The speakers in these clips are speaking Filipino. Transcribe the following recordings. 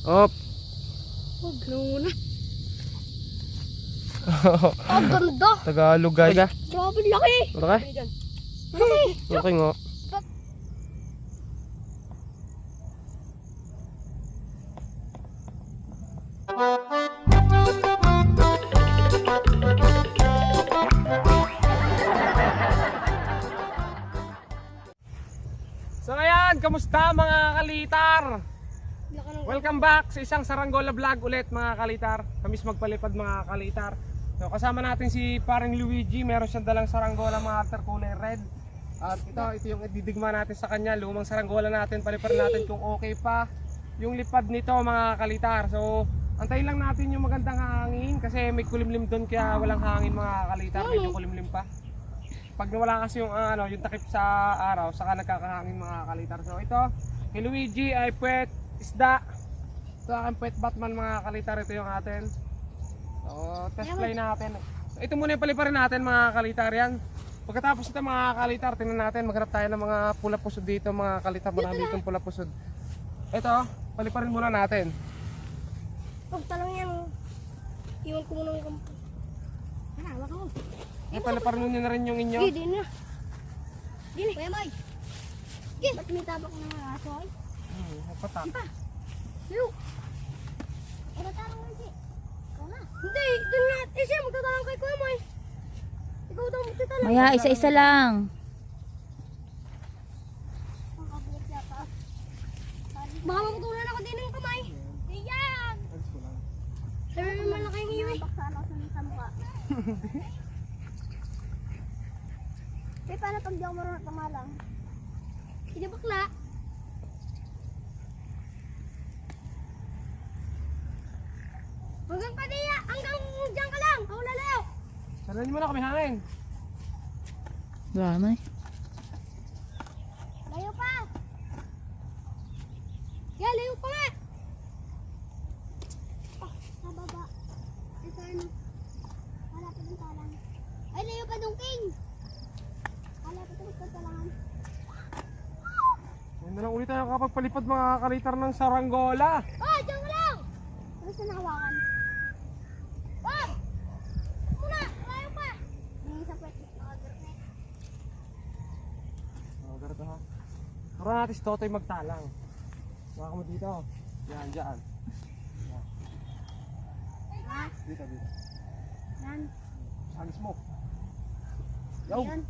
Op. Huwag na muna. Ang ganda. Tagalog guys. Grabe, laki. Laki? Laki. Laki nga. So ayan, kamusta mga kalitar? Welcome back sa isang Saranggola vlog ulit mga kalitar. Kamis magpalipad mga kalitar. So, kasama natin si paring Luigi. Meron siyang dalang saranggola mga altar kulay red. At ito yung ididigma natin sa kanya. Lumang saranggola natin, palipad natin kung okay pa yung lipad nito mga kalitar. So antayin lang natin yung magandang hangin kasi may kulimlim doon kaya walang hangin mga kalitar. Medyo kulimlim pa. Pag nawala kasi yung yung takip sa araw, saka nagkakahangin mga kalitar. So ito, kay Luigi ay puwet isda. Ito aking puwet Batman mga kalitar. Ito yung atin. So test fly natin. So, ito muna yung paliparin natin mga kalitar yan. Pagkatapos ito mga kalitar, tingnan natin, maghanap tayo ng mga pula pusod dito mga kalitar. Marami itong pula pusod. Ito, paliparin muna natin. Huwag talang yan. Iwan ko muna ng kampo. Hanawa ka mo. Paliparin nyo na rin yung inyo. Di na. Di na. Kuya May. Ba't may tabak ng mga aso ay? Patak. Di pa. Liw. Ano tarang mo si? Ikaw na. Hindi. Doon nga. Siya magtatarang kay Kuya May. Ikaw daw magtatarang. Maya, isa-isa lang. Makabulat yata. Baka mamutulan ako din ng kamay. Iyan. Sabi mo malaki yung iyo eh. Baksa ako sa mukha. Eh, paano pag di ako marunong tumalang? Hindi bakla. Hanggang kadiya, hanggang dyan ka lang. Ako lalayo. Saranin mo na kami hangin. Dami. Layo pa. Yeah, layo pa nga. Oh, sa baba. Ito ano. Wala pa ng talang. Ay, layo pa dong king. Wala pa ng talangan. Yan na lang ulit tayo kapagpalipad mga kalitar ng saranggola. Oh, dyan ka lang. Ano sa nahawakan? Bob! Muna, layo pa. Hindi sa pwede. Ganito ha. Tara natin si Totoy magtalang. Baka mo dito. Yan, dyan. Yan. Ha? Dito. Yan. Alis mo. Yaw! Yan.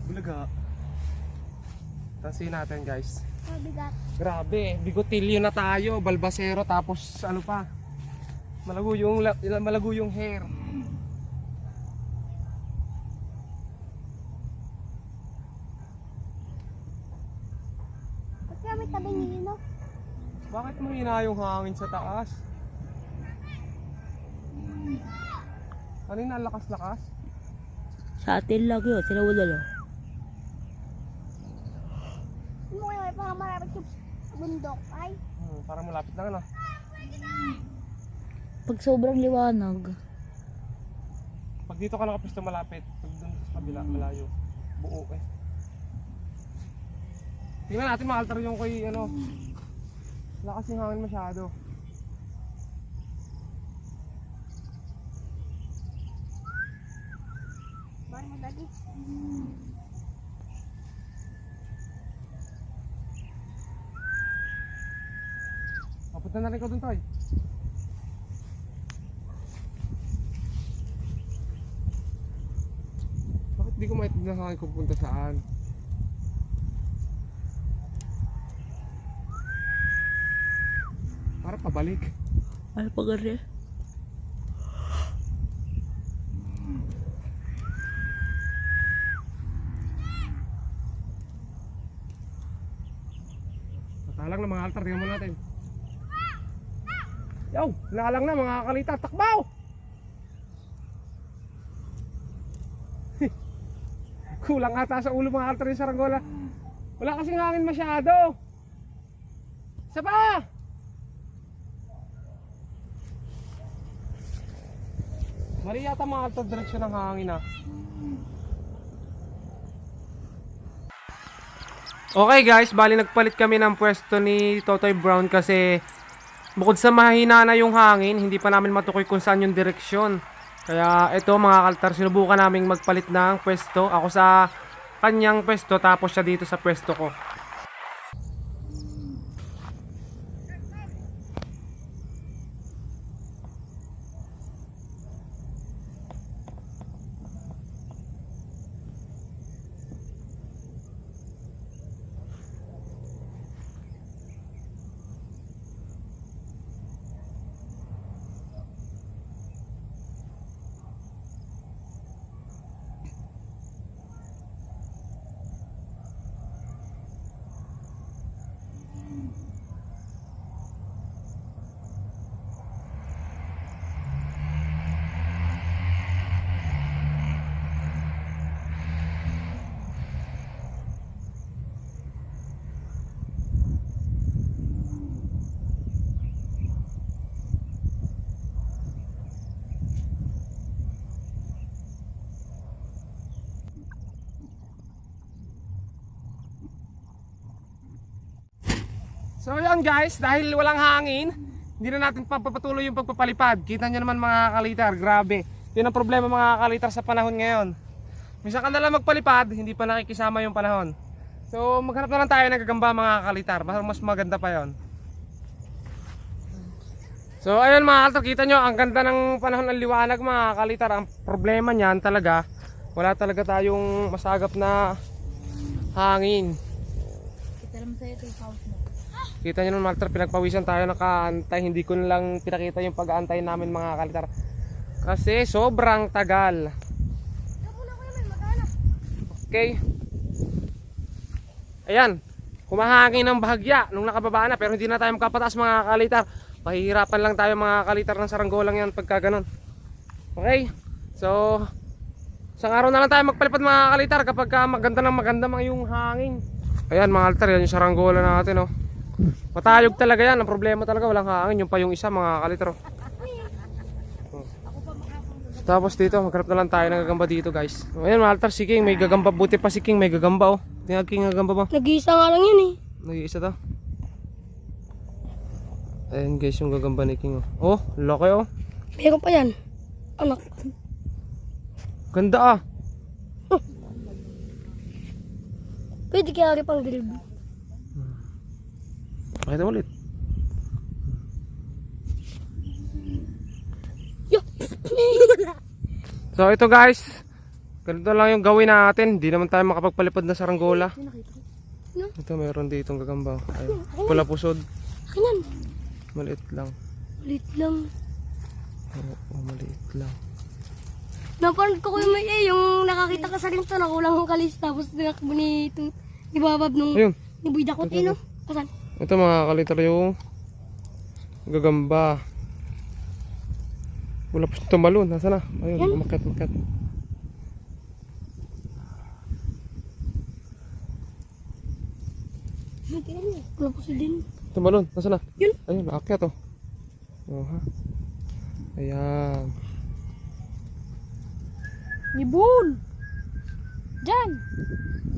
Bulaga. Tansin natin guys. Oh, bigat. Grabe, bigotilyo na tayo, balbasero tapos ano pa. Malago yung hair. Ba't kaya may tabi nino? Bakit mahina yung hangin sa taas? Kanina lakas-lakas? Sa atin lagi yun, sila wala lang. Hindi mo kaya may pangamarapit sa bundok ay. Parang malapit lang ano. Pag sobrang liwanag, Pag dito ka nakapisto malapit, pag dun sa kabila malayo. Buo eh. Tingnan natin ma-alter yung kay ano. Wala kasing hangin masyado. Bakit mo lagi? Papunta na rin ko dun, Toy. Bakit di ko maitignan hangin kung punta saan? Para pabalik. ano pa gari? Natalang na mga altar, tingnan mo natin. Yaw, naalang na mga kalita, takbaw! Kulang ata sa ulo mga altar yung saranggola. Wala kasing hangin masyado. Isa pa! Mali yata mga altar direksyon ng hangin ah. Okay guys, bali nagpalit kami ng pwesto ni Totoy Brown kasi bukod sa mahina na yung hangin, hindi pa namin matukoy kung saan yung direksyon. Kaya ito mga kaltar, sinubukan naming magpalit ng pwesto. Ako sa kanyang pwesto, tapos siya dito sa pwesto ko. So yun guys, dahil walang hangin, hindi na natin papatuloy yung pagpapalipad. Kita nyo naman mga kalitar, grabe. Yun ang problema mga kalitar sa panahon ngayon. Minsan ka na lang magpalipad, hindi pa nakikisama yung panahon. So maghanap na lang tayo ng gagamba mga kalitar, mas maganda pa yon. So ayun mga kalitar, kita nyo, ang ganda ng panahon ng liwanag mga kalitar. Ang problema niyan talaga, wala talaga tayong masagap na hangin. Kita naman sa'yo ito yung house mo. Kita nyo naman mga kalitar, pinagpawisan tayo nakaantay. Hindi ko na lang pinakita yung pag-aantay namin mga kalitar kasi sobrang tagal. Okay. Ayan, humahangin ng bahagya nung nakababa na, pero hindi na tayo makapataas mga kalitar. Mahihirapan lang tayo mga kalitar ng saranggolang yan pagka ganun. Okay, so isang araw na lang tayo magpalipad mga kalitar kapag maganda mga yung hangin. Ayan mga kalitar, yan yung saranggola natin oh. Matayog talaga yan, ang problema talaga walang hangin. Yung pa yung isa mga kalitar oh. Tapos dito, maghanap na lang tayo ng gagamba dito guys. Ayan mga kalitar, si King may gagamba, buti pa si King may gagamba oh. Tingnan King, gagamba ba? Nag-iisa nga lang yun eh. Nag-iisa to. Ayan guys yung gagamba ni King oh. Oh, laki oh. Meron pa yan. Anak. Ganda ah. Pwede kaya rin pang grilled. Pakita ulit. Yo! So ito guys, ganito lang yung gawin natin. Hindi naman tayo makapagpalipad na saranggola. Ito meron ditong gagamba. Ayun. Pula pusod. Ayan. Maliit lang. Ulit lang. Oo, maliit lang. Napanood ko yung yung nakakita ka sa rin ito, nakulang ang kalis, tapos tinakbo ni Babab nung Ayun. ni Boy Dakot eh, no? Kasan? Ito mga kalitar yung gagamba. Wala po tumalon. Nasaan na? Ayun, umakyat. Wala po si Din. Tumalon. Nasaan na? Yun. Ayun, naakyat oh. Oh ha. Ayan. May buhol! Diyan!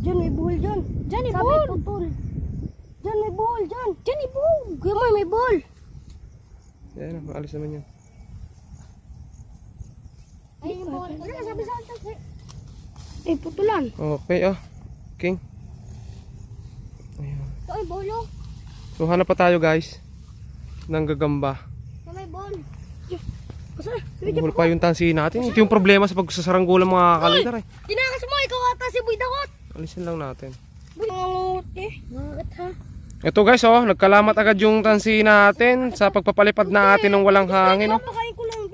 Diyan may buhol dyan! Diyan may buhol! Diyan may buhol dyan! Diyan may buhol! Kuya mo may buhol! Ayan, maalis naman yan. Ay, yung buhol! Wala, sabi sa akin kasi. Eh, putulan! Okay ah. King. Ayan. Ito ay buhol oh! So hanap pa tayo guys ng gagamba. Ito may buhol! Basta, Buhol pa yung tansi natin. Ito yung problema sa pagsasaranggola mga kalitar eh. tinakas mo! Ikaw ata si Boy Dakot! Alisin lang natin. Mangut eh! Mangut ha! Ito guys oh, nagkalamat agad yung tansi natin sa pagpapalipad natin ng walang hangin oh. Papakain ko lang.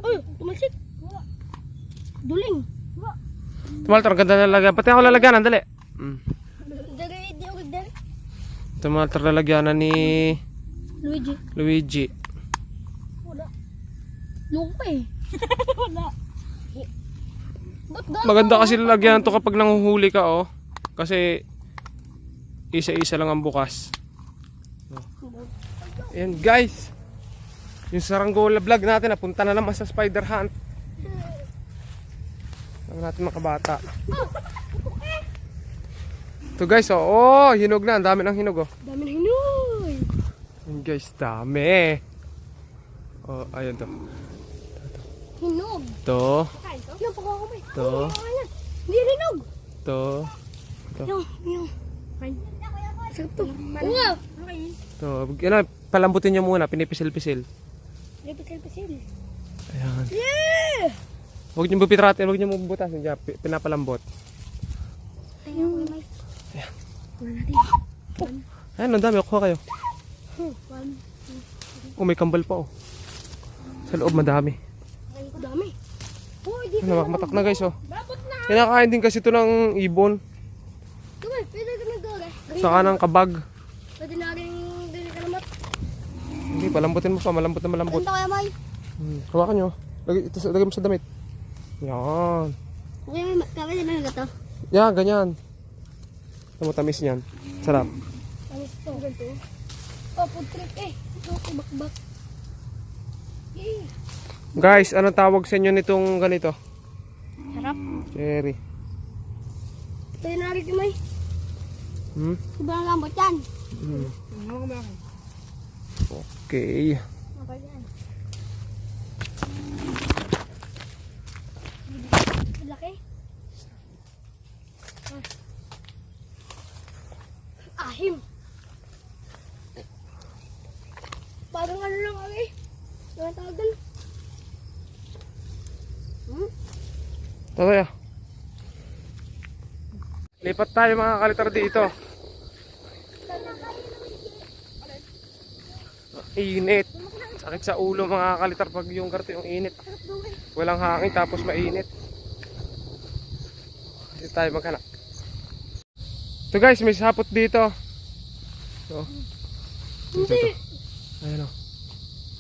Ay, tumalsik. Duling. Tumaltar, ganda na lagyan. Pati ako lalagyanan, dali. Dagay, di ako dali. Tumaltar lalagyanan ni Luigi. Wala. Lupa eh. Wala. Maganda kasi lalagyan to kapag nanguhuli ka oh. Kasi isa-isa lang ang bukas. Ayan guys. Yung saranggola vlog natin napunta na naman sa spider hunt. Huwag natin makabata. Ito guys, oh, hinog na. Ang dami ng hinog, oh. Dami na hinoy. Yun guys, dami. Oh, ayun to. Hinog. To, Kain to? Yung pagkakamay. to, Hindi hinog. to, Yung. Kain. Sarap to. Wow. to. Ano, palambutin nyo muna, pinipisil-pisil. Pisil-pisil. Ayan. Yeah! Huwag nyo bupitratin, huwag nyo bubutasin dyan. Pinapalambot. Ayun. Ayan. Wala natin. Ayan, ang dami. Kuha kayo. One. Oh, may kambal pa, oh. Sa loob, madami. Ang dami. Oh, dito. Ano, matak na guys, oh. Dapat na. Kinakain din kasi ito ng ibon. Tumay, pwede ka nag-gala. Saka ng kabag. Pwede na rin dili ka naman. Hindi, palambutin mo pa. Malambot na malambot. Ganda kaya, May? Hawakan nyo. Lagay mo sa damit. Yan. Okay, may kapit na nagato. Yan, ganyan. Ano mo, tamis niyan. Sarap. Alis to. Ganito. Oh, food trip eh. Okay, bakbak. Yay. Guys, anong tawag sa inyo nitong ganito? Sarap. Cherry. Pwede na rin May. Sobrang lambot yan. Okay. Okay yan. Laki. Ahim. Parang ano lang kami. Mga tawag doon. Tawag. Lipat tayo mga kalitar dito. Init. Sakit sa ulo mga kalitar pag yung karto yung init. Walang hangin tapos mainit. Dito tayo maghanap. Ito guys, may sapot dito. So, dito to. Ayan o.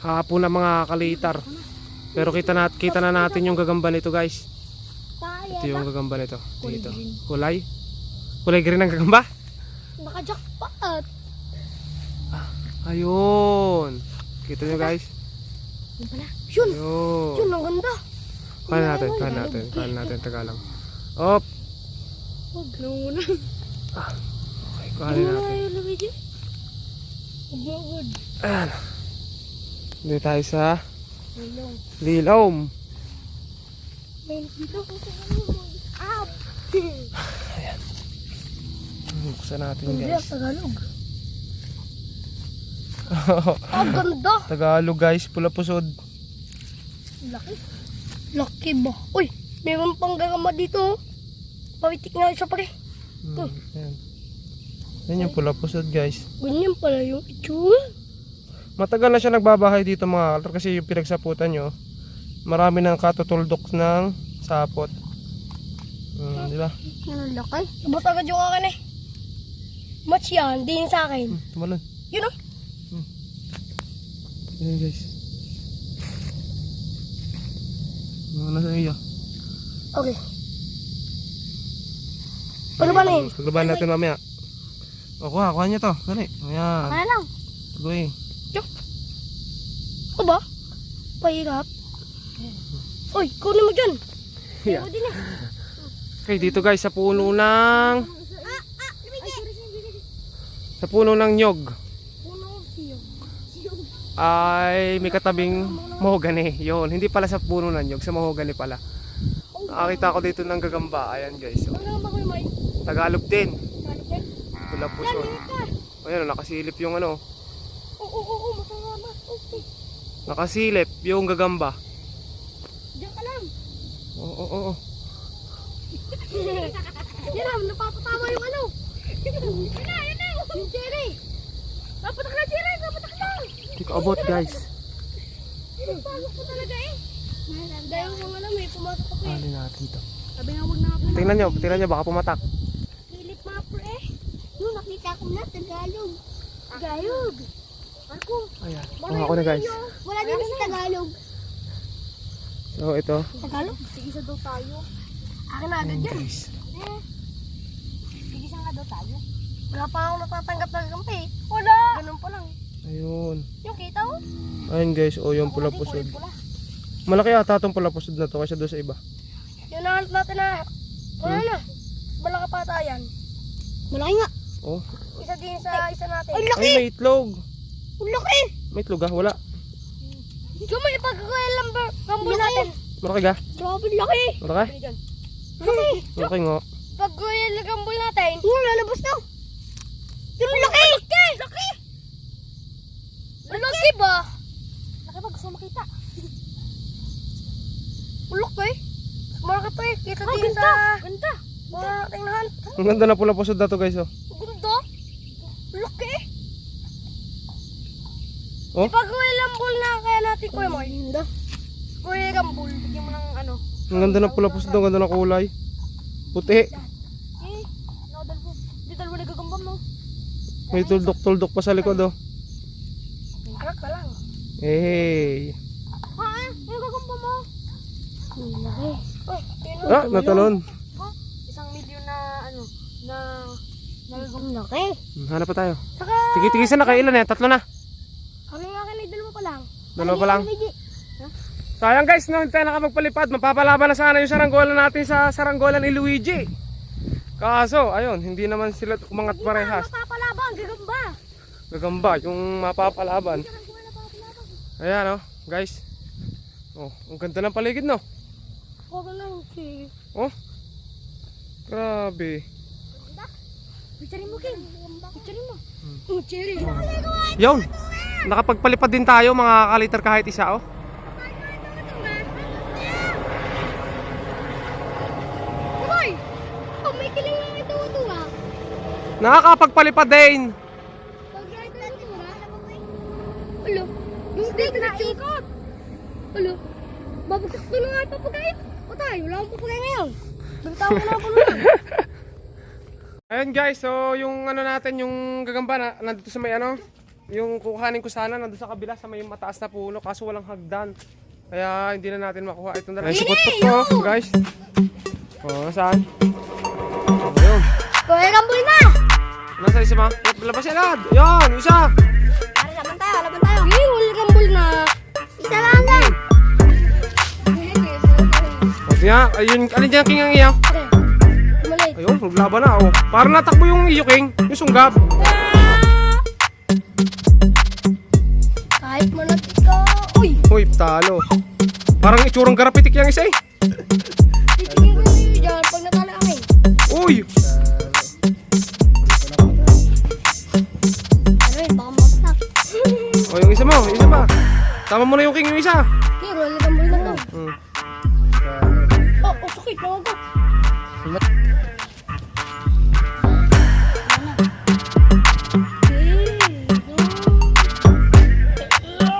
Hapon na mga kalitar. Pero kita na natin yung gagamba nito guys. Ito yung gagamba nito. Dito. Kulay. Kulay green ang gagamba. Naka-jackpot. Ayun. Kita nyo guys. Yun pala. Yun. Ayun. Yun, ang ganda. Kanan natin. Tagalang. Op. Huwag na muna. Okay, kanan natin. Ayun, Luigi. Huwag. Ayan. Dito tayo sa Ayun. Lilom. May dito. Up. Buksan natin Hindi, guys. Tagalog. Ang ganda. Tagalog guys, pula pusod. Laki. Laki ba? Uy, mayroon pang gagama dito. Pawitik nga isa pa rin. Ayan. Yan yung pula pusod guys. Ganyan pala yung itsura. Matagal na siya nagbabahay dito mga kaltar kasi yung pinagsaputan nyo. Marami nang katutuldok ng sapot. Di ba? Ang laki. Abot agad yung akin eh. Match yan, din sa akin. Tumalon. Yun o. Yan guys. Nasa iyo. Okay. Ano ba na yun? Paglaban natin mamaya. O kuha niya to. Dali. Ayan. Ano lang? Tuloy. Ano ba? Pahirap. Uy, kunin mo dyan. Yeah. Ako din eh. Okay, dito guys sa puno ng nyog Puno siyo. ay may katabing mahogani. Yun, hindi pala sa puno ng nyog, sa mahogani pala. Nakakita ko dito ng gagamba. Ayan guys. So, Ano naman ba kayo may? Tagalog din. Yan, Pula puso. ka. Ayan, nakasilip yung ano. Oo, masama. Okay. Nakasilip yung gagamba. Diyan ka lang. Oo. Yan na, napapatawa yung ano. Yan na. Yung cherry. Napatak na, cherry. Napatak na. Hindi ko abot guys. Pinagpasok ko talaga eh. Dahil mo alam eh, pumasok ako eh. Alin natin to. Sabi nga huwag na nga po. Tingnan nyo, baka pumatak. Philip Mapper eh. Yung nakita ko na, Tagalog. Tagalog. Marco. Ayan, ako na guys. Wala din sa Tagalog. So ito. Tagalog? Tigisa daw tayo. Akin na agad yan. Guys. Tigisa nga daw tayo. Wala pa akong natatanggap na gagampi. Wala. Ganun pa lang. Ayun. Yung kita oh. Ayun guys, yung pula pusod. Pula. Malaki ata itong pula pusod na to kasi doon sa iba. Yung nahanap natin na. Wala na. Malaki pa ata yan. Malaki nga. Oh. Isa din sa isa natin. Ay, laki! Ay, may itlog. Ang laki! May itlog ah, wala. Diyo mo ipagkakaya rambol natin. Malaki ga? Grabe, laki! Malaki? Laki! Malaki nga. Pagkakaya rambol natin. Lalabas na. Yung laki! Laki! Laki! Laki ba? Laki ba? Gusto mo makita? Laki! Malaki pa eh. Kita din sa... Ganda! Wala tingnan. Ang ganda na pula pusod na to guys oh. Ganda! Laki! Oh? Ipagkakaya rambol na kaya natin kuya mo. Ganda. Kuya rambol. Bigyan mo ng ano. Ang ganda na pula pusod, ang ganda na kulay. Puti. Dito mo nagagambam mo. May tuldok-tuldok pa sa likod oh. Arak ka lang. Hey. Ha? Yung gagambam mo? Laki. Oh, Ah, natalon. 1 milyon na ano, na nagagambam. Laki. Hanap pa tayo. Saka, Tigi-tigisan na kayo ilan eh, 3 na. ano yung akin ay dalawa pa lang. Dalawa pa lang. Sayang guys, no, hindi tayo nakapagpalipad. Mapapalaban na sana yung saranggola natin sa saranggola ni Luigi. Kaso, ayun, hindi naman sila umangat parehas. Mapapalabang, gagamba. Gagamba, yung mapapalaban. Ayan, oh, guys. Oh, ang ganda ng paligid, no? Huwag lang, okay. Oh, grabe. Picturein mo, King. Picturein mo. Picturein. Yun, nakapagpalipad din tayo mga kaliter kahit isa, oh. Hoy! Oh, may kiling lang ito ah. Nakakapagpalipad din. Ulo, yung steak na ikot. Ulo, babagsak ko na nga ito pagkain. O tayo, wala akong papagay ngayon. Bagtawa ko na ako na. Ayun guys, so yung ano natin, yung gagamba na nandito sa may ano, yung kukuhanin ko sana nandito sa kabila sa may mataas na puno kaso walang hagdan. Kaya hindi na natin makuha ito na lang. Ay, sipot-pot ko, guys. Oh, saan? Oh, ayun. Kuya, gambol na! Nasa isa ma? Labas yan lahat. Yan, isa. Para laban tayo, laban tayo. Hey, wala gambol na. Isa lang lang. O, siya. Ayun, alin dyan king ang iyo? Maliit. Ayun, maglaban na. Oh. Parang natakbo yung iyo king, yung sunggab. Kahit manati ka. Uy! Uy, talo. Parang itsurang garapitik yung isa eh. Titigil ko yung dyan pag natala akin. Uy! Ano yun, baka mabsak. O, yung isa mo, yung isa pa. Tama mo na yung king yung isa. Hey, wala gambol na to. Hmm. Oh, sakit na ako.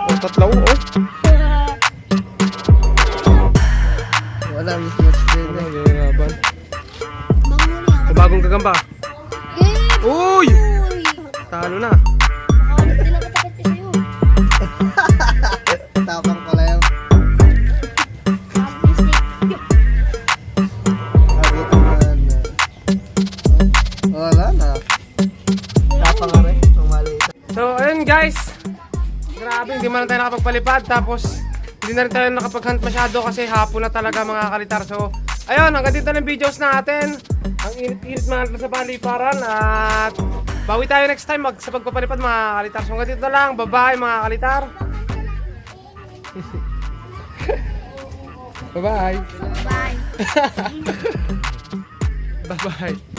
O, tatlaw, oh. Wala, mismatch din eh. Ano, laban. O, bagong gagamba. Uy! Talo na. Tapang pala yun. Abot naman. Wala na. Tapang nga rin. Ang maliit. So, ayun guys. Grabe, hindi man tayo nakapagpalipad. Tapos, hindi na rin tayo nakapag-hunt masyado kasi hapon na talaga mga kalitar. So, ayun, hanggang dito na yung videos natin. Ang init-init mga sa paliparan. At bawi tayo next time sa pagpapalipad mga kalitar. So, hanggang dito na lang. Bye-bye mga kalitar. Bye-bye. Bye. Bye-bye.